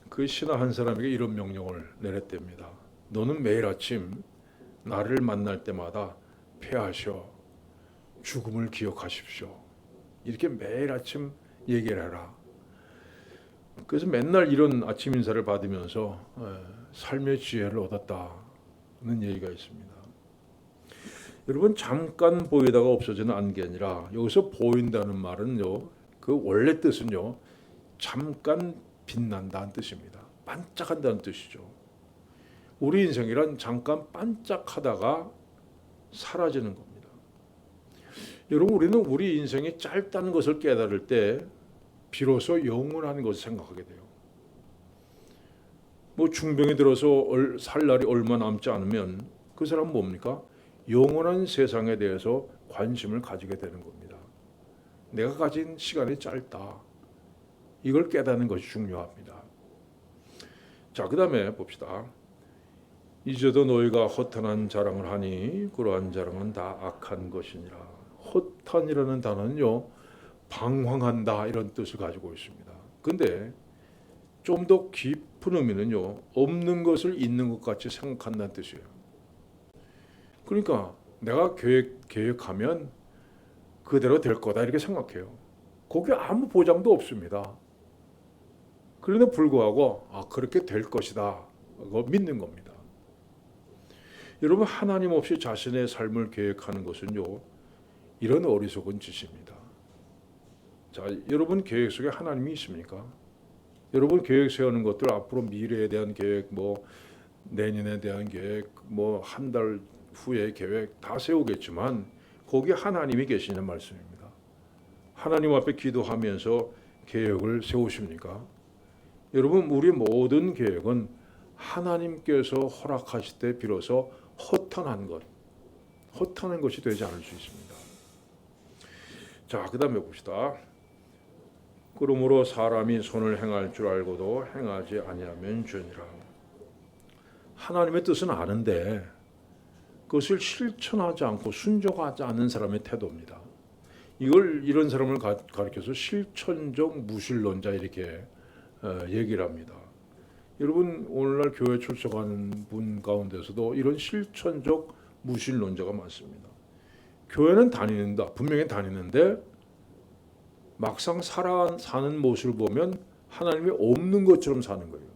그 신하 한 사람에게 이런 명령을 내렸답니다. 너는 매일 아침 나를 만날 때마다 패하셔 죽음을 기억하십시오. 이렇게 매일 아침 얘기를 해라. 그래서 맨날 이런 아침 인사를 받으면서 삶의 지혜를 얻었다는 얘기가 있습니다. 여러분, 잠깐 보이다가 없어지는 안개니라. 여기서 보인다는 말은요, 그 원래 뜻은요, 잠깐 빛난다는 뜻입니다. 반짝한다는 뜻이죠. 우리 인생이란 잠깐 반짝하다가 사라지는 겁니다. 여러분, 우리는 우리 인생이 짧다는 것을 깨달을 때 비로소 영원한 것을 생각하게 돼요. 뭐 중병이 들어서 살 날이 얼마 남지 않으면 그 사람은 뭡니까? 영원한 세상에 대해서 관심을 가지게 되는 겁니다. 내가 가진 시간이 짧다. 이걸 깨닫는 것이 중요합니다. 자, 그 다음에 봅시다. 이제도 너희가 허탄한 자랑을 하니 그러한 자랑은 다 악한 것이니라. 허탄이라는 단어는요, 방황한다 이런 뜻을 가지고 있습니다. 근데 좀 더 깊은 의미는요, 없는 것을 있는 것 같이 생각한다는 뜻이에요. 그러니까 내가 계획하면 그대로 될 거다 이렇게 생각해요. 거기에 아무 보장도 없습니다. 그런데 불구하고 그렇게 될 것이다 그거 믿는 겁니다. 여러분, 하나님 없이 자신의 삶을 계획하는 것은요, 이런 어리석은 짓입니다. 자, 여러분 계획 속에 하나님이 있습니까? 여러분 계획 세우는 것들, 앞으로 미래에 대한 계획, 뭐 내년에 대한 계획, 뭐 한 달 후의 계획 다 세우겠지만 거기에 하나님이 계시는 말씀입니다. 하나님 앞에 기도하면서 계획을 세우십니까? 여러분, 우리 모든 계획은 하나님께서 허락하실 때 비로소 허탄한 것이 되지 않을 수 있습니다. 자, 그 다음에 봅시다. 그러므로 사람이 선을 행할 줄 알고도 행하지 아니하면 죄니라. 하나님의 뜻은 아는데 그것을 실천하지 않고 순종하지 않는 사람의 태도입니다. 이런 사람을 가리켜서 실천적 무신론자 이렇게 얘기를 합니다. 여러분 오늘날 교회 출석하는 분 가운데서도 이런 실천적 무신론자가 많습니다. 교회는 다니는다, 분명히 다니는데 막상 사는 모습을 보면 하나님이 없는 것처럼 사는 거예요.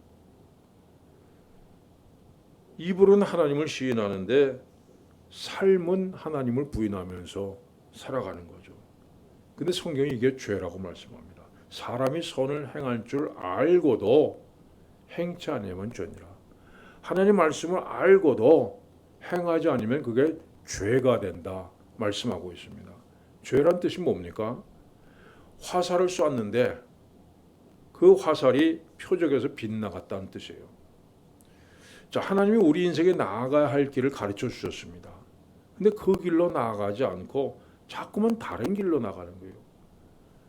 입으로는 하나님을 시인하는데 삶은 하나님을 부인하면서 살아가는 거죠. 근데 성경이 이게 죄라고 말씀합니다. 사람이 선을 행할 줄 알고도 행치 않으면 죄니라. 하나님 말씀을 알고도 행하지 않으면 그게 죄가 된다 말씀하고 있습니다. 죄란 뜻이 뭡니까? 화살을 쐈는데 그 화살이 표적에서 빗나갔다는 뜻이에요. 자, 하나님이 우리 인생에 나아가야 할 길을 가르쳐 주셨습니다. 근데 그 길로 나아가지 않고 자꾸만 다른 길로 나가는 거예요.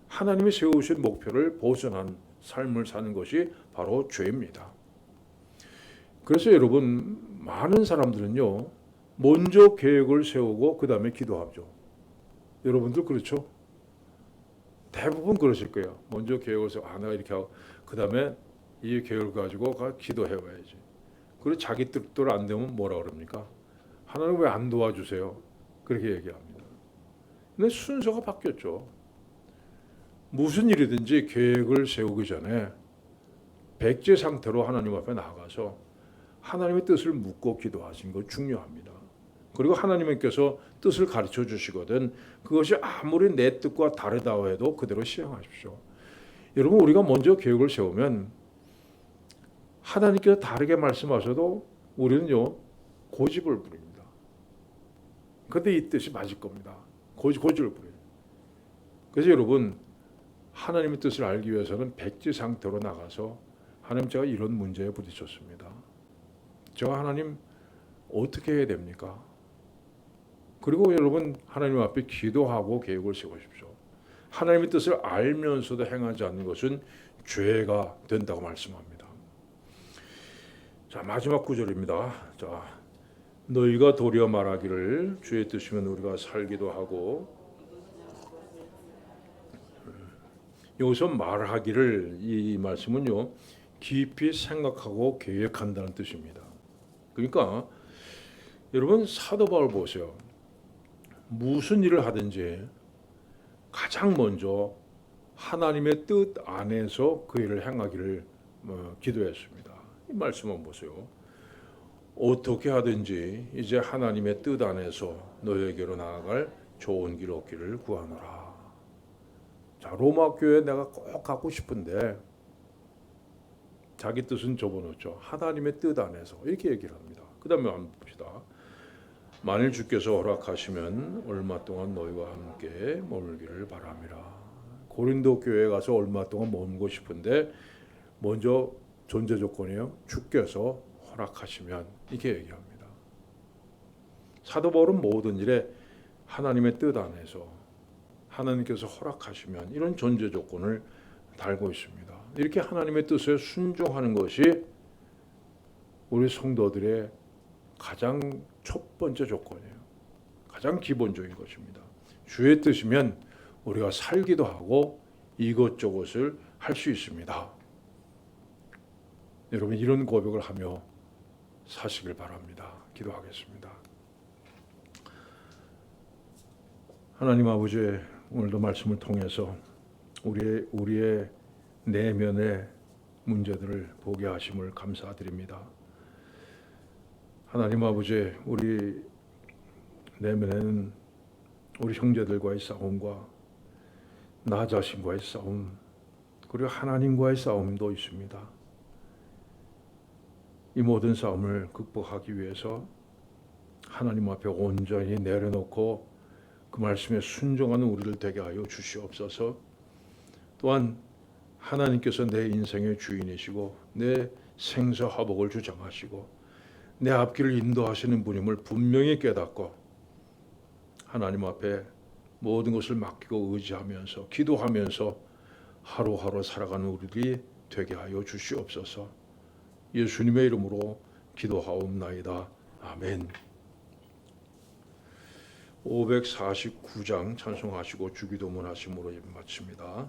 하나님이 세우신 목표를 벗어난 삶을 사는 것이 바로 죄입니다. 그래서 여러분 많은 사람들은요 먼저 계획을 세우고 그 다음에 기도하죠. 여러분들 그렇죠? 대부분 그러실 거예요. 먼저 계획을 세우고 내가 이렇게 하고 그 다음에 이 계획을 가지고 기도해봐야지. 그리고 자기 뜻대로 안 되면 뭐라 그럽니까? 하나님 왜 안 도와주세요? 그렇게 얘기합니다. 근데 순서가 바뀌었죠. 무슨 일이든지 계획을 세우기 전에 백제 상태로 하나님 앞에 나가서 하나님의 뜻을 묻고 기도하시는 거 중요합니다. 그리고 하나님께서 뜻을 가르쳐 주시거든 그것이 아무리 내 뜻과 다르다 해도 그대로 시행하십시오. 여러분 우리가 먼저 계획을 세우면 하나님께서 다르게 말씀하셔도 우리는요 고집을 부립니다. 그런데 이 뜻이 맞을 겁니다. 고집을 부려요. 그래서 여러분 하나님의 뜻을 알기 위해서는 백지 상태로 나가서 하나님 제가 이런 문제에 부딪혔습니다. 제가 하나님 어떻게 해야 됩니까? 그리고 여러분 하나님 앞에 기도하고 계획을 세우십시오. 하나님의 뜻을 알면서도 행하지 않는 것은 죄가 된다고 말씀합니다. 자 마지막 구절입니다. 자 너희가 도리어 말하기를 주의 뜻이면 우리가 살기도 하고 여기서 말하기를 이 말씀은요 깊이 생각하고 계획한다는 뜻입니다. 그러니까 여러분 사도 바울 보세요. 무슨 일을 하든지 가장 먼저 하나님의 뜻 안에서 그 일을 행하기를 기도했습니다. 이 말씀은 보세요. 어떻게 하든지 이제 하나님의 뜻 안에서 너에게로 나아갈 좋은 길 얻기를 구하노라. 자, 로마 교회 내가 꼭 가고 싶은데 자기 뜻은 접어놓죠. 하나님의 뜻 안에서 이렇게 얘기를 합니다. 그 다음에 한번 봅시다. 만일 주께서 허락하시면 얼마 동안 너희와 함께 머물기를 바람이라. 고린도 교회에 가서 얼마 동안 머물고 싶은데 먼저 존재 조건이에요. 주께서 허락하시면 이렇게 얘기합니다. 사도 바울은 모든 일에 하나님의 뜻 안에서 하나님께서 허락하시면 이런 존재 조건을 달고 있습니다. 이렇게 하나님의 뜻에 순종하는 것이 우리 성도들의 가장 첫 번째 조건이에요. 가장 기본적인 것입니다. 주의 뜻이면 우리가 살기도 하고 이것저것을 할 수 있습니다. 여러분 이런 고백을 하며 사시길 바랍니다. 기도하겠습니다. 하나님 아버지 오늘도 말씀을 통해서 우리의 내면의 문제들을 보게 하심을 감사드립니다. 하나님 아버지 우리 내면에는 우리 형제들과의 싸움과 나 자신과의 싸움 그리고 하나님과의 싸움도 있습니다. 이 모든 싸움을 극복하기 위해서 하나님 앞에 온전히 내려놓고 그 말씀에 순종하는 우리를 되게 하여 주시옵소서. 또한 하나님께서 내 인생의 주인이시고 내 생사화복을 주장하시고 내 앞길을 인도하시는 분임을 분명히 깨닫고 하나님 앞에 모든 것을 맡기고 의지하면서 기도하면서 하루하루 살아가는 우리들이 되게 하여 주시옵소서. 예수님의 이름으로 기도하옵나이다. 아멘. 549장 찬송하시고 주기도문 하심으로 예배 마칩니다.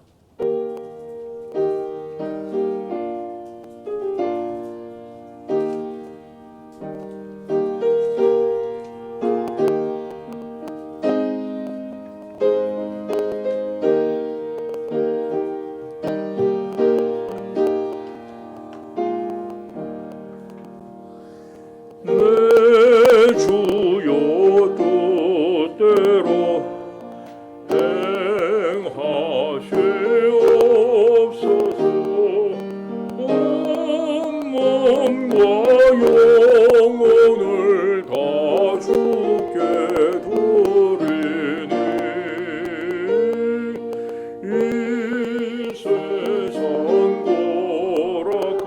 내 주여 뜻대로 행하시옵소서. 온 몸과 영혼을 다 주께 드리니 이 세상 고락한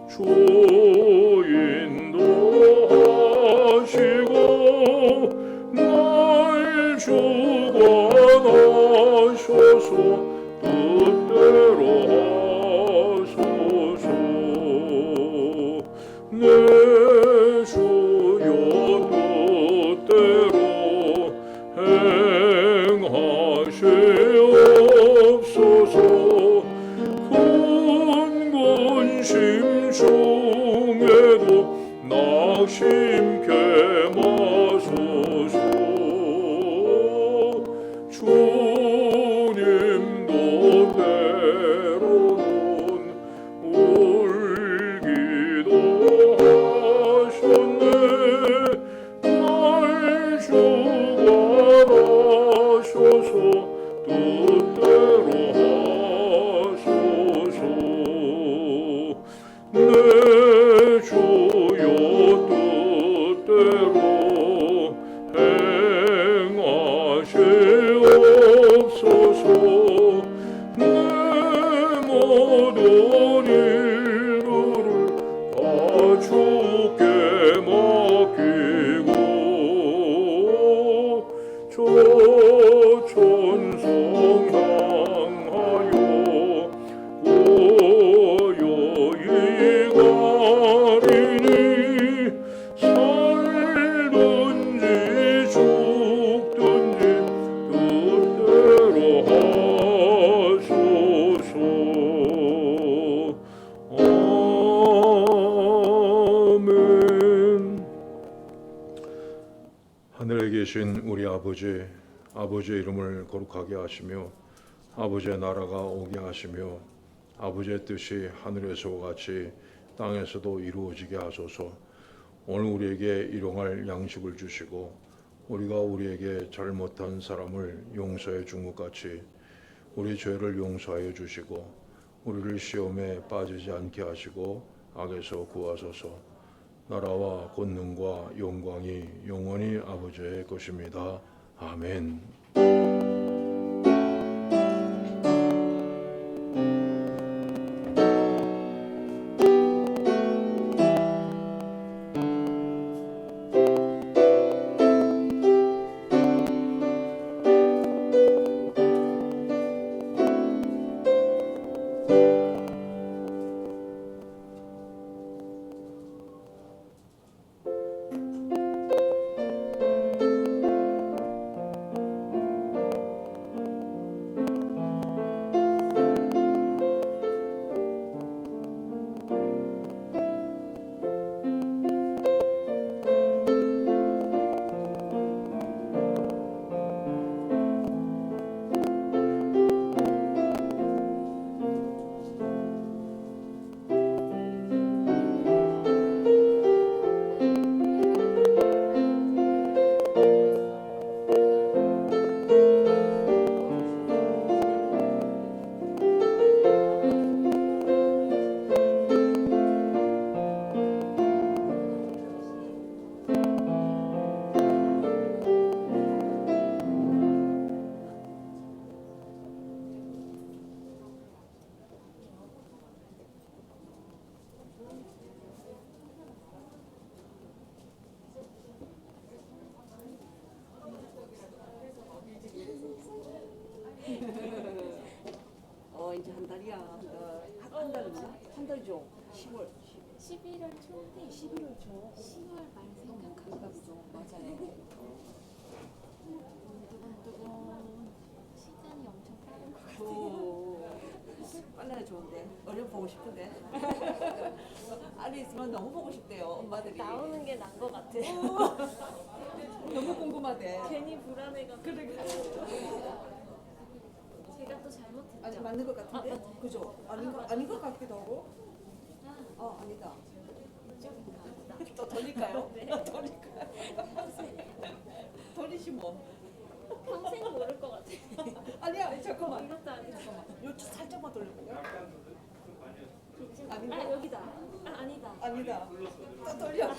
주인도 하시고 날 주관하셔서 뜻대로 하소서. 내 주여 뜻대로 행하시옵소서. 큰 근심 중에도 낙심케 마소서. 주님도 때로는 울기도 하셨네. 날 주관하셔서 뜻대로 하소서. 내 주여 뜻대로 행하시옵소서. 내 모든 일들을 다 주께 맡기고 저 천성 향하여 고요히 가리니 살든지 죽든지 뜻대로 하소서. 아멘. 하늘에 계신 우리 아버지, 아버지의 이름을 거룩하게 하시며 아버지의 나라가 오게 하시며 아버지의 뜻이 하늘에서와 같이 땅에서도 이루어지게 하소서. 오늘 우리에게 일용할 양식을 주시고 우리가 우리에게 잘못한 사람을 용서해 준 것 같이 우리 죄를 용서하여 주시고 우리를 시험에 빠지지 않게 하시고 악에서 구하소서. 나라와 권능과 영광이 영원히 아버지의 것입니다. 아멘. 이제 한 달이야. 한 달이죠. 10월 11월 초인데 11월 초. 10월 말 생각하고 있어요. 맞아요. 두근두근. 시간이 엄청 빠른 것 같아요. 오, 빨라야 좋은데. 얼른 보고 싶은데. 안에 있으면 너무 보고 싶대요, 엄마들이. 나오는 게 나은 것 같아요. 너무 궁금하대. 괜히 불안해가지고. 그러니까. 제가 또 잘못했죠. 아니, 맞는 것 같은데? 아, 맞아요. 그죠? 아닌 것 같기도 하고. 아니다. 이쪽인가 보다. 또 돌릴까요? 네. 돌릴까요? 돌리시 뭐. 평생 모를 것 같아요. 아니야, 잠깐만. 이것도 아니고. 요쪽 살짝만 돌려볼게요. 아닌가? 아 여기다. 아 아니다. 아니다. 또 돌려.